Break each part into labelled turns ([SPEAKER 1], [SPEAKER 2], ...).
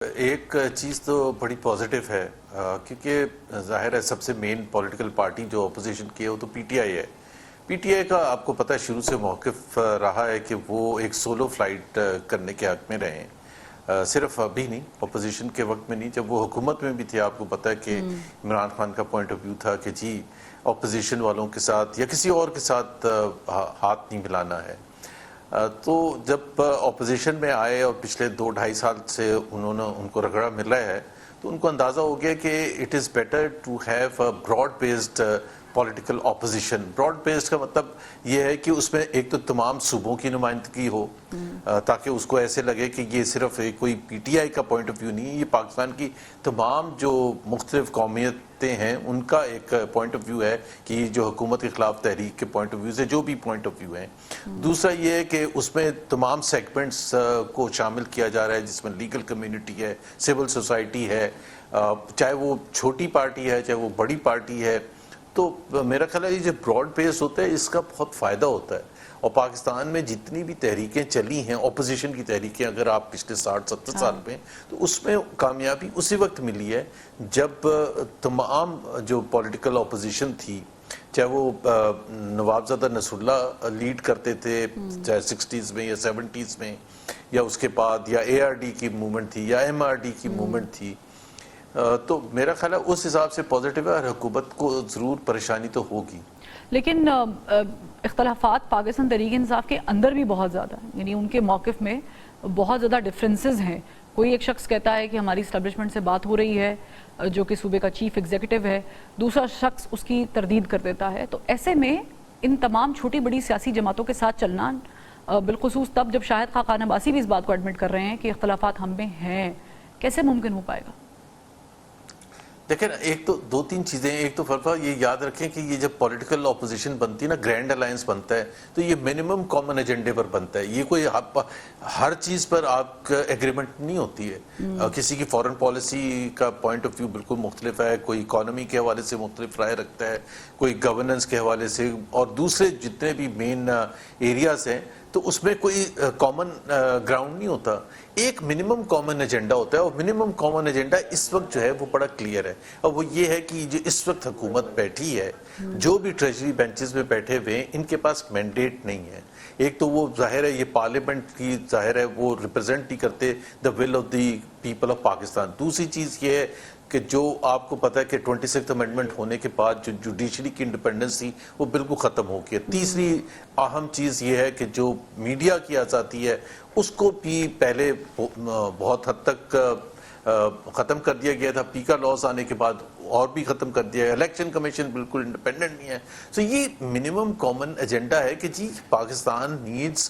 [SPEAKER 1] ایک چیز تو بڑی پازیٹیو ہے کیونکہ ظاہر ہے سب سے مین پولیٹیکل پارٹی جو اپوزیشن کی ہے وہ تو پی ٹی آئی ہے. پی ٹی آئی کا آپ کو پتہ ہے شروع سے موقف رہا ہے کہ وہ ایک سولو فلائٹ کرنے کے حق میں رہے ہیں. صرف ابھی نہیں، اپوزیشن کے وقت میں نہیں، جب وہ حکومت میں بھی تھے آپ کو پتہ ہے کہ عمران خان کا پوائنٹ آف ویو تھا کہ جی اپوزیشن والوں کے ساتھ یا کسی اور کے ساتھ ہاتھ نہیں ملانا ہے. تو جب اپوزیشن میں آئے اور پچھلے 2-2.5 سال سے ان کو رگڑا مل رہا ہے تو ان کو اندازہ ہو گیا کہ it is better to have a broad based political opposition. Broad based کا مطلب یہ ہے کہ اس میں ایک تو تمام صوبوں کی نمائندگی ہو تاکہ اس کو ایسے لگے کہ یہ صرف کوئی پی ٹی آئی کا پوائنٹ آف ویو نہیں ہے، یہ پاکستان کی تمام جو مختلف قومیتیں ہیں ان کا ایک پوائنٹ آف ویو ہے کہ یہ جو حکومت کے خلاف تحریک کے پوائنٹ آف ویو سے جو بھی پوائنٹ آف ویو ہیں. دوسرا یہ ہے کہ اس میں تمام سیگمنٹس کو شامل کیا جا رہا ہے جس میں لیگل کمیونٹی ہے، سول سوسائٹی ہے، چاہے وہ چھوٹی پارٹی ہے چاہے وہ بڑی پارٹی ہے. تو میرا خیال ہے یہ جو براڈ بیس ہوتا ہے اس کا بہت فائدہ ہوتا ہے. اور پاکستان میں جتنی بھی تحریکیں چلی ہیں اپوزیشن کی تحریکیں اگر آپ پچھلے 60-70 سال میں تو اس میں کامیابی اسی وقت ملی ہے جب تمام جو پولیٹیکل اپوزیشن تھی، چاہے وہ نوابزادہ نصر اللہ لیڈ کرتے تھے چاہے 60s میں یا 70s میں، یا اس کے بعد یا اے آر ڈی کی موومنٹ تھی یا ایم آر ڈی کی موومنٹ تھی. تو میرا خیال ہے اس حساب سے پازیٹیو ہے اور حکومت کو ضرور پریشانی تو ہوگی.
[SPEAKER 2] لیکن اختلافات پاکستان تحریک انصاف کے اندر بھی بہت زیادہ ہیں، یعنی ان کے موقف میں بہت زیادہ ڈفرینسز ہیں. کوئی ایک شخص کہتا ہے کہ ہماری اسٹیبلشمنٹ سے بات ہو رہی ہے جو کہ صوبے کا چیف ایگزیکٹو ہے، دوسرا شخص اس کی تردید کر دیتا ہے. تو ایسے میں ان تمام چھوٹی بڑی سیاسی جماعتوں کے ساتھ چلنا، بالخصوص تب جب شاہد خاقان عباسی بھی اس بات کو ایڈمٹ کر رہے ہیں کہ اختلافات ہم میں ہیں، کیسے ممکن ہو پائے گا؟
[SPEAKER 1] دیکھیں ایک تو 2-3 چیزیں. ایک تو فرقہ یہ یاد رکھیں کہ یہ جب پولیٹیکل اپوزیشن بنتی ہے نا، گرینڈ الائنس بنتا ہے تو یہ منیمم کامن ایجنڈے پر بنتا ہے. یہ کوئی ہر چیز پر آپ کا ایگریمنٹ نہیں ہوتی ہے. کسی کی فورن پالیسی کا پوائنٹ آف ویو بالکل مختلف ہے، کوئی اکانومی کے حوالے سے مختلف رائے رکھتا ہے، کوئی گورننس کے حوالے سے، اور دوسرے جتنے بھی مین ایریاز ہیں تو اس میں کوئی کامن گراؤنڈ نہیں ہوتا. ایک منیمم کامن ایجنڈا ہوتا ہے اور منیمم کامن ایجنڈا اس وقت جو ہے وہ بڑا کلیئر ہے. اور وہ یہ ہے کہ جو اس وقت حکومت بیٹھی ہے، جو بھی ٹریجری بینچز میں بیٹھے ہوئے ہیں، ان کے پاس مینڈیٹ نہیں ہے. ایک تو وہ ظاہر ہے یہ پارلیمنٹ کی ظاہر ہے وہ ریپرزینٹ نہیں کرتے the will of the people of Pakistan. دوسری چیز یہ ہے کہ جو آپ کو پتہ ہے کہ 26th امینڈمنٹ ہونے کے بعد جو جوڈیشری کی انڈیپینڈنس تھی وہ بالکل ختم ہو گئی ہے. تیسری اہم چیز یہ ہے کہ جو میڈیا کی آزادی ہے اس کو بھی پہلے بہت حد تک ختم کر دیا گیا تھا، پیکا لاز آنے کے بعد اور بھی ختم کر دیا ہے. الیکشن کمیشن بالکل انڈیپینڈنٹ نہیں ہے. سو یہ منیمم کامن ایجنڈا ہے کہ جی پاکستان نیڈز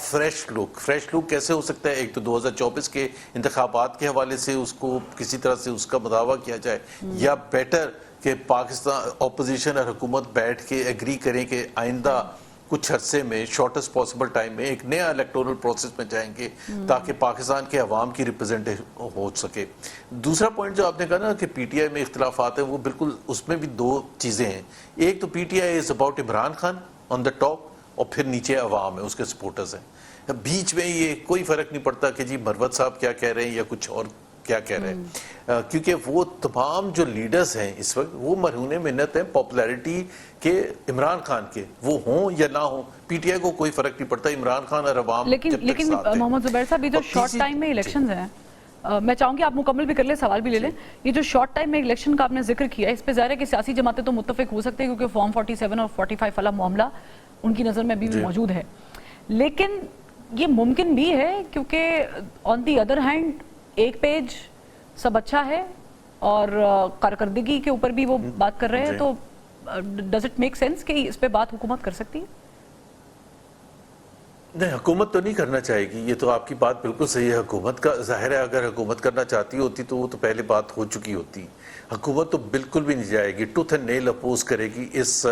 [SPEAKER 1] فریش لک. فریش لک کیسے ہو سکتا ہے؟ ایک تو 2024 کے انتخابات کے حوالے سے اس کو کسی طرح سے اس کا مداوع کیا جائے، یا بیٹر کہ پاکستان اپوزیشن اور حکومت بیٹھ کے ایگری کریں کہ آئندہ کچھ عرصے میں شارٹسٹ پاسبل ٹائم میں ایک نیا الیکٹورل پروسیس میں جائیں گے تاکہ پاکستان کے عوام کی ریپرزنٹیشن ہو سکے. دوسرا پوائنٹ جو آپ نے کہا نا کہ پی ٹی آئی میں اختلافات ہیں، وہ بالکل اس میں بھی 2 چیزیں ہیں. ایک تو P T I is about Imran Khan on the top, اور پھر نیچے عوام ہے، اس کے سپورٹرز ہیں. بیچ میں یہ کوئی فرق نہیں پڑتا کہ جی مروت صاحب کیا کہہ رہے ہیں یا کچھ اور کیا کہہ رہے ہیں، کیونکہ وہ تمام جو لیڈرز ہیں اس وقت وہ مرہون منت ہیں پاپولیرٹی کے عمران خان کے، وہ ہوں یا نہ ہوں. پی ٹی آئی کو کوئی فرق نہیں پڑتا، عمران خان اور عوام
[SPEAKER 2] لیکن محمد زبیر صاحب، یہ جو شارٹ ٹائم میں الیکشنز ہیں، میں چاہوں گی آپ مکمل بھی کر لیں، سوال بھی لے لیں. یہ جو شارٹ ٹائم میں الیکشن کا آپ نے ذکر کیا ہے، اس پہ ظاہر ہے کہ سیاسی جماعتیں تو متفق ہو سکتے ہیں کیونکہ فارم 47 اور 45 والا معاملہ ان کی نظر میں بھی موجود ہے. لیکن یہ ممکن بھی ہے کیونکہ آن دی ادر ہینڈ ایک پیج سب اچھا ہے اور کارکردگی کے اوپر بھی وہ بات کر رہے ہیں، تو ڈز اٹ میک سینس کہ اس پہ بات حکومت کر سکتی ہے؟
[SPEAKER 1] نہیں، حکومت تو نہیں کرنا چاہے گی. یہ تو آپ کی بات بالکل صحیح ہے. حکومت کا ظاہر ہے اگر حکومت کرنا چاہتی ہوتی تو وہ تو پہلے بات ہو چکی ہوتی. حکومت تو بالکل بھی نہیں جائے گی، ٹوتھ اینڈ نیل اپوز کرے گی اس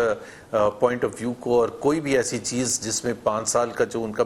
[SPEAKER 1] پوائنٹ آف ویو کو. اور کوئی بھی ایسی چیز جس میں 5 سال کا جو ان کا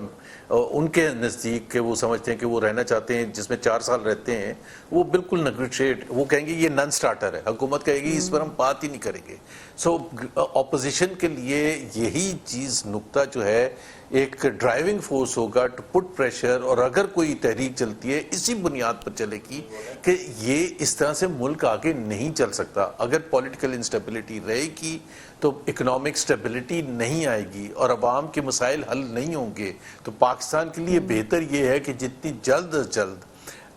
[SPEAKER 1] ان کے نزدیک کہ وہ سمجھتے ہیں کہ وہ رہنا چاہتے ہیں جس میں 4 سال رہتے ہیں، وہ بالکل نیگوشیٹ، وہ کہیں گے یہ نان سٹارٹر ہے، حکومت کہے گی اس پر ہم بات ہی نہیں کریں گے. سو اپوزیشن کے لیے یہی چیز نقطہ جو ہے ایک ڈرائیونگ فورس ہوگا ٹو پٹ پریشر، اور اگر کوئی تحریک چلتی ہے اسی بنیاد پر چلے گی کہ یہ اس طرح سے ملک آگے نہیں چل سکتا. اگر پولیٹیکل انسٹیبلٹی رہے گی تو اکنامک سٹیبلٹی نہیں آئے گی اور عوام کے مسائل حل نہیں ہوں گے. تو پاکستان کے لیے بہتر یہ ہے کہ جتنی جلد از جلد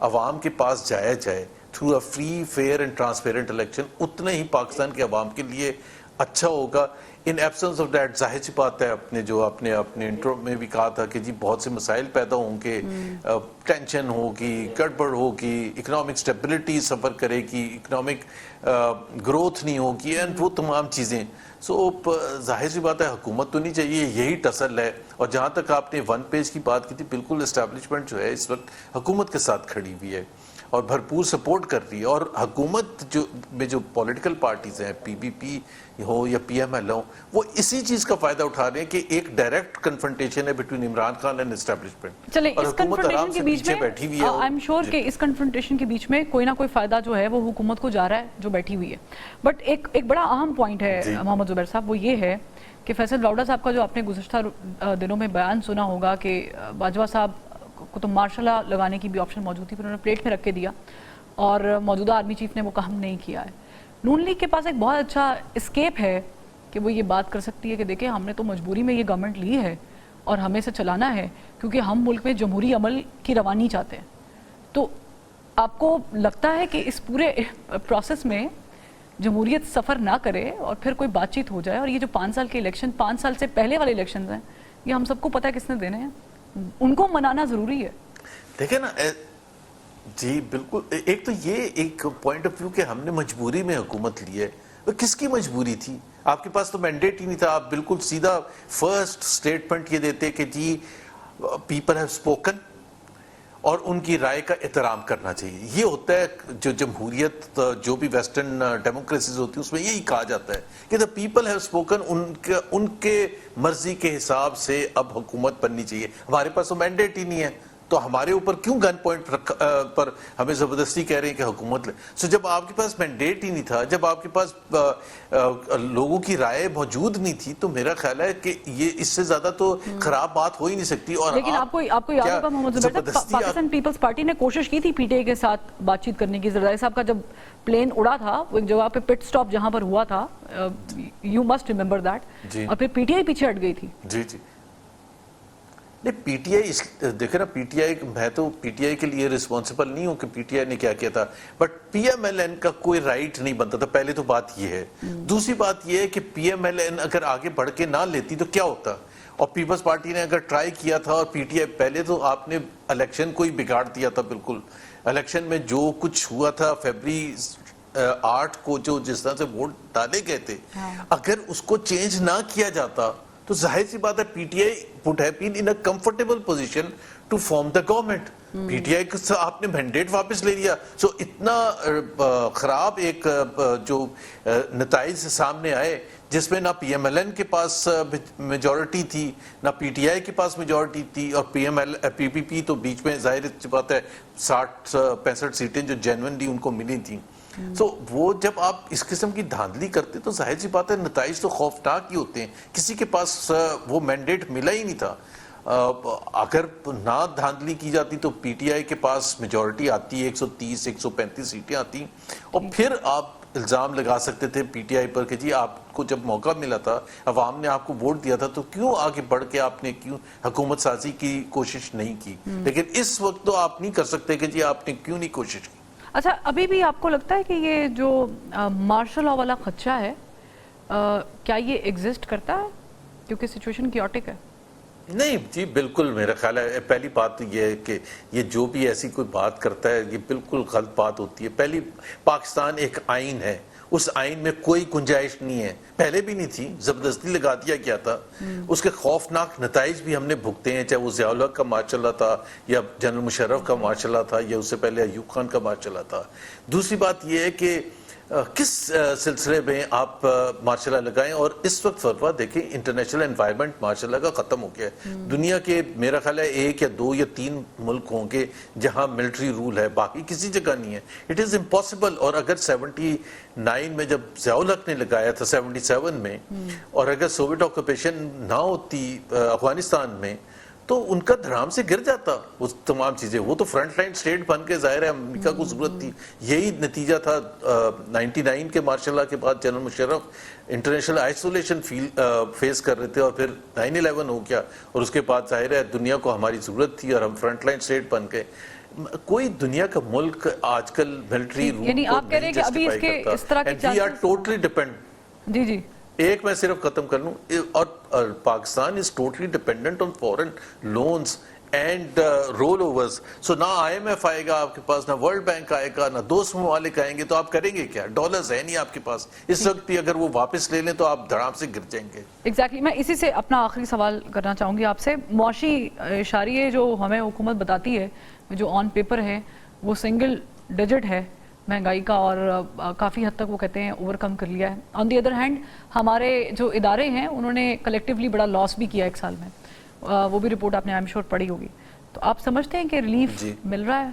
[SPEAKER 1] عوام کے پاس جایا جائے through a free fair and transparent election, اتنا ہی پاکستان کے عوام کے لیے اچھا ہوگا. ان ایبسنس آف دیٹ ظاہر سی بات ہے، اپنے انٹرو میں بھی کہا تھا کہ جی بہت سے مسائل پیدا ہوں گے، ٹینشن ہوگی، گڑبڑ ہوگی، اکنامک سٹیبلٹی سفر کرے گی، اکنامک گروتھ نہیں ہوگی، اینڈ وہ تمام چیزیں. سو ظاہر سی بات ہے حکومت تو نہیں چاہیے، یہی ٹسل ہے. اور جہاں تک آپ نے ون پیج کی بات کی تھی، بالکل اسٹیبلشمنٹ جو ہے اس وقت حکومت کے ساتھ کھڑی ہوئی ہے اور بھرپور سپورٹ کر رہی ہے. اور حکومت جو پولیٹیکل پارٹیز ہیں، پی بی پی ہو یا پی ایم ایل ہو، وہ اسی چیز کا فائدہ اٹھا رہے ہیں کہ ایک ڈائریکٹ کنفرنٹیشن ہے between Imran Khan and establishment.
[SPEAKER 2] چلیں
[SPEAKER 1] اور
[SPEAKER 2] اس
[SPEAKER 1] حکومت آرام
[SPEAKER 2] کنفرنٹیشن
[SPEAKER 1] سے
[SPEAKER 2] کے بیچ
[SPEAKER 1] پیچھے
[SPEAKER 2] میں
[SPEAKER 1] بیٹھی ہوئی ہے.
[SPEAKER 2] آئی ایم شیور کہ اس کنفرنٹیشن کے بیچ میں کوئی نہ کوئی فائدہ جو ہے وہ حکومت کو جا رہا ہے جو بیٹھی ہوئی ہے. بٹ ایک بڑا اہم پوائنٹ ہے محمد زبیر صاحب، وہ یہ ہے کہ فیصل براؤڈا صاحب کا جو آپ نے گزشتہ دنوں میں بیان سنا ہوگا کہ باجوہ صاحب کو تو مارشل لا لگانے کی بھی آپشن موجود تھی، پھر انہوں نے پلیٹ میں رکھ کے دیا اور موجودہ آرمی چیف نے وہ کام نہیں کیا ہے. نون لیگ کے پاس ایک بہت اچھا اسکیپ ہے کہ وہ یہ بات کر سکتی ہے کہ دیکھیں ہم نے تو مجبوری میں یہ گورنمنٹ لی ہے اور ہمیں اسے چلانا ہے کیونکہ ہم ملک میں جمہوری عمل کی روانی چاہتے ہیں. تو آپ کو لگتا ہے کہ اس پورے پروسیس میں جمہوریت سفر نہ کرے اور پھر کوئی بات چیت ہو جائے، اور یہ جو 5 سال کے الیکشن، 5 سال سے پہلے والے الیکشنز ہیں، یہ ہم سب کو پتہ ہے کس نے دینے ہیں، ان کو منانا ضروری ہے.
[SPEAKER 1] دیکھیں نا جی بالکل، ایک تو یہ ایک پوائنٹ آف ویو کہ ہم نے مجبوری میں حکومت لی ہے. کس کی مجبوری تھی؟ آپ کے پاس تو مینڈیٹ ہی نہیں تھا. آپ بالکل سیدھا فرسٹ سٹیٹمنٹ یہ دیتے کہ جی پیپل ہیو اسپوکن اور ان کی رائے کا احترام کرنا چاہیے. یہ ہوتا ہے جو جمہوریت، جو بھی ویسٹرن ڈیموکریسیز ہوتی ہیں اس میں یہی کہا جاتا ہے کہ دا پیپل ہیو اسپوکن، ان کے مرضی کے حساب سے اب حکومت بننی چاہیے. ہمارے پاس تو مینڈیٹ ہی نہیں ہے، تو ہمارے اوپر کیوں گن پوائنٹ پر ہمیں زبردستی کہہ رہے ہیں کہ حکومت لے. سو جب آپ کے پاس مینڈیٹ ہی نہیں تھا، جب آپ کے پاس لوگوں کی رائے موجود نہیں تھی، تو میرا خیال ہے کہ یہ اس سے زیادہ تو خراب بات ہو ہی نہیں سکتی. اور
[SPEAKER 2] لیکن آپ کو یاد ہوگا محمد زبیر صاحب، پاکستان پیپلز پارٹی نے کوشش کی تھی پی ٹی آئی کے ساتھ بات چیت کرنے کی. زرداری صاحب کا جب پلین اڑا تھا، وہ ایک جگہ پہ پٹ سٹاپ جہاں پر ہوا تھا، یو مسٹ ریمبر دیٹ، اور پھر پی ٹی آئی پیچھے ہٹ گئی تھی.
[SPEAKER 1] جی جی نہیں، پی ٹی آئی دیکھیں نا، پی ٹی آئی، میں تو پی ٹی آئی کے لیے رسپانسبل نہیں ہوں کہ پی ٹی آئی نے کیا کیا تھا، but P M L N کا کوئی رائٹ نہیں بنتا تھا. پہلے تو بات یہ ہے. دوسری بات یہ ہے کہ پی ایم ایل این اگر آگے بڑھ کے نہ لیتی تو کیا ہوتا، اور پیپلز پارٹی نے اگر ٹرائی کیا تھا، اور پی ٹی آئی پہلے تو آپ نے الیکشن کو ہی بگاڑ دیا تھا. بالکل الیکشن میں جو کچھ ہوا تھا فیبری 8 کو، جو جس طرح سے ووٹ ڈالے گئے تھے، اگر اس کو چینج نہ کیا جاتا تو ظاہر سی بات ہے P T I would have been in a comfortable position to form the government. P T I سے آپ نے مینڈیٹ واپس لے لیا. سو اتنا خراب ایک جو نتائج سامنے آئے، جس میں نہ پی ایم ایل این کے پاس میجورٹی تھی، نہ پی ٹی آئی کے پاس میجورٹی تھی، اور پی پی پی تو بیچ میں ظاہر بات ہے 60-65 سیٹیں جو جینوئنلی ان کو ملی تھیں. سو وہ جب آپ اس قسم کی دھاندلی کرتے تو ظاہر سی بات ہے نتائج تو خوفناک ہی ہوتے ہیں. کسی کے پاس وہ مینڈیٹ ملا ہی نہیں تھا. اگر نہ دھاندلی کی جاتی تو پی ٹی آئی کے پاس میجورٹی آتی، 130-135 سیٹیں آتی، اور پھر آپ الزام لگا سکتے تھے پی ٹی آئی پر کہ جی آپ کو جب موقع ملا تھا، عوام نے آپ کو ووٹ دیا تھا، تو کیوں آگے بڑھ کے آپ نے کیوں حکومت سازی کی کوشش نہیں کی. لیکن اس وقت تو آپ نہیں کر سکتے کہ جی آپ نے کیوں نہیں کوشش کی.
[SPEAKER 2] اچھا، ابھی بھی آپ کو لگتا ہے کہ یہ جو مارشل لا والا خدشہ ہے، کیا یہ ایگزسٹ کرتا ہے کیونکہ سچویشن کیوٹک ہے؟ نہیں
[SPEAKER 1] جی بالکل. میرا خیال ہے پہلی بات یہ ہے کہ یہ جو بھی ایسی کوئی بات کرتا ہے یہ بالکل غلط بات ہوتی ہے. پہلی، پاکستان ایک آئین ہے، اس آئین میں کوئی گنجائش نہیں ہے، پہلے بھی نہیں تھی، زبردستی لگا دیا گیا تھا. اس کے خوفناک نتائج بھی ہم نے بھگتے ہیں، چاہے وہ ضیاء الحق کا مارشل لا تھا، یا جنرل مشرف کا مارشل لا تھا، یا اس سے پہلے ایوب خان کا مارشل لا تھا. دوسری بات یہ ہے کہ کس سلسلے میں آپ ماشاء اللہ لگائیں. اور اس وقت فروا دیکھیں انٹرنیشنل انوائرمنٹ ماشاء اللہ کا ختم ہو گیا ہے. دنیا کے میرا خیال ہے 1 یا 2 یا 3 ملک ہوں گے جہاں ملٹری رول ہے, باقی کسی جگہ نہیں ہے. It is impossible. اور اگر 79 میں جب ضیاء الحق نے لگایا تھا 77 میں, اور اگر سوویٹ آکوپیشن نہ ہوتی افغانستان میں تو ان کا دھڑام سے گر جاتا وہ تمام چیزیں. وہ تو فرنٹ لائن سٹیٹ بن کے ظاہر ہے امریکہ کو ضرورت تھی. یہی نتیجہ تھا 99 کے مارشل لا کے بعد. General Musharraf international isolation face کر رہے تھے, اور پھر 9/11 ہو گیا, اور اس کے بعد ظاہر ہے دنیا کو ہماری ضرورت تھی اور ہم فرنٹ لائن سٹیٹ بن گئے. کوئی دنیا کا ملک آج کل ملٹری رول
[SPEAKER 2] یعنی آپ کہہ رہے ہیں کہ ابھی اس کے اس طرح کی
[SPEAKER 1] وی آر ٹوٹلی ڈیپینڈ.
[SPEAKER 2] جی جی
[SPEAKER 1] ایک میں صرف ختم کر لوں, اور Pakistan is totally dependent on foreign loans and rollovers. So نہ IMF آئے گا آپ کے پاس, نہ ورلڈ بینک آئے گا, نہ دوست ممالک آئیں گے, تو آپ کریں گے کیا؟ ڈالرز ہے نہیں آپ کے پاس اس وقت بھی. اگر وہ واپس لے لیں تو آپ دھڑام سے گر جائیں گے.
[SPEAKER 2] ایگزیکٹلی. میں اسی سے اپنا آخری سوال کرنا چاہوں گی آپ سے. معاشی اشاریے جو ہمیں حکومت بتاتی ہے, جو آن پیپر ہے, وہ سنگل ڈیجٹ ہے مہنگائی کا, اور کافی حد تک وہ کہتے ہیں اوور کم کر لیا ہے. آن دی ادر ہینڈ ہمارے جو ادارے ہیں انہوں نے کلیکٹیولی بڑا لاس بھی کیا 1 سال میں. وہ بھی رپورٹ آپ نے آئی ایم شور پڑھی ہوگی. تو آپ سمجھتے ہیں کہ ریلیف مل رہا ہے؟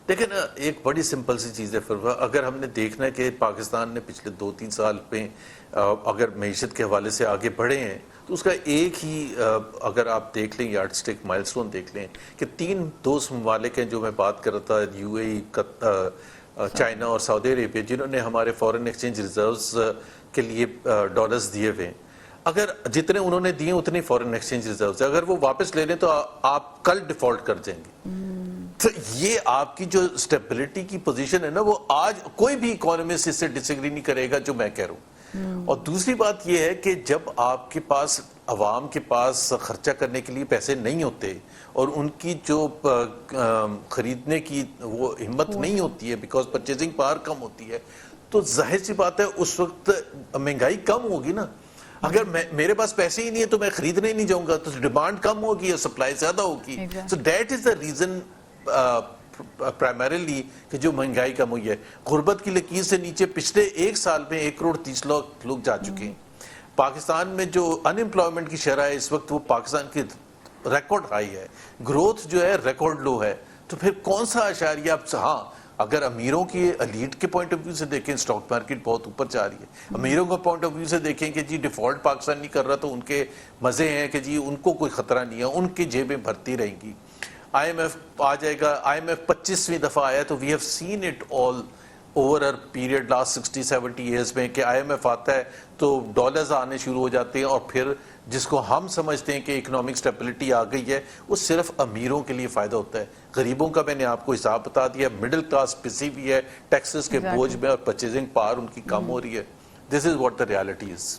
[SPEAKER 1] دیکھیں نا, ایک بڑی سمپل سی چیز ہے فروا. اگر ہم نے دیکھنا ہے کہ پاکستان نے پچھلے 2-3 سال میں اگر معیشت کے حوالے سے آگے بڑھے ہیں, تو اس کا ایک ہی اگر آپ دیکھ لیں یارڈ اسٹک مائل سٹون دیکھ لیں کہ 3 دوست ممالک ہیں جو میں بات کر رہا تھا, UAE, چائنا اور سعودی عربیہ, جنہوں نے ہمارے فورن ایکسچینج ریزروز کے لیے ڈالرز دیے ہوئے ہیں. اگر جتنے انہوں نے دیے اتنے فورن ایکسچینج ریزروز ہیں, اگر وہ واپس لے لیں تو آپ کل ڈیفالٹ کر جائیں گے. تو یہ آپ کی جو اسٹیبلٹی کی پوزیشن ہے نا, وہ آج کوئی بھی اکانومسٹ اس سے ڈس ایگری نہیں کرے گا جو میں کہہ رہا ہوں. اور دوسری بات یہ ہے کہ جب آپ کے پاس عوام کے پاس خرچہ کرنے کے لیے پیسے نہیں ہوتے, اور ان کی جو خریدنے کی وہ ہمت نہیں ہوتی ہے بیکاز پرچیزنگ پاور کم ہوتی ہے, تو ظاہر سی بات ہے اس وقت مہنگائی کم ہوگی نا. اگر میرے پاس پیسے ہی نہیں ہے تو میں خریدنے نہیں جاؤں گا, تو ڈیمانڈ کم ہوگی اور سپلائی زیادہ ہوگی. So that is the reason primarily کہ جو مہنگائی کم ہوئی ہے. غربت کی لکیر سے نیچے پچھلے 1 سال میں 1,30,00,000 لوگ جا چکے ہیں. پاکستان میں جو ان امپلائمنٹ کی شرح ہے اس وقت وہ پاکستان کی ریکارڈ ہائی ہے. گروتھ جو ہے ریکارڈ لو ہے. تو پھر کون سا اشاریہ اب, ہاں اگر امیروں کی ایلیٹ کے پوائنٹ آف ویو سے دیکھیں اسٹاک مارکیٹ بہت اوپر جا رہی ہے. امیروں کا پوائنٹ آف ویو سے دیکھیں کہ جی ڈیفالٹ پاکستان نہیں کر رہا تو ان کے مزے ہیں کہ جی ان کو کوئی خطرہ نہیں ہے, ان کی جیبیں بھرتی رہیں گی. IMF آ جائے گا, IMF 25ویں دفعہ آیا تو we have seen it all over our period last 60-70 years میں کہ IMF آتا ہے تو ڈالرز آنے شروع ہو جاتے ہیں, اور پھر جس کو ہم سمجھتے ہیں کہ اکنامک اسٹیبلٹی آ گئی ہے وہ صرف امیروں کے لیے فائدہ ہوتا ہے. غریبوں کا میں نے آپ کو حساب بتا دیا, مڈل کلاس پسی ہوئی ہے ٹیکسز کے بوجھ میں اور پرچیزنگ پاور ان کی کم ہو رہی ہے. This is what the reality is.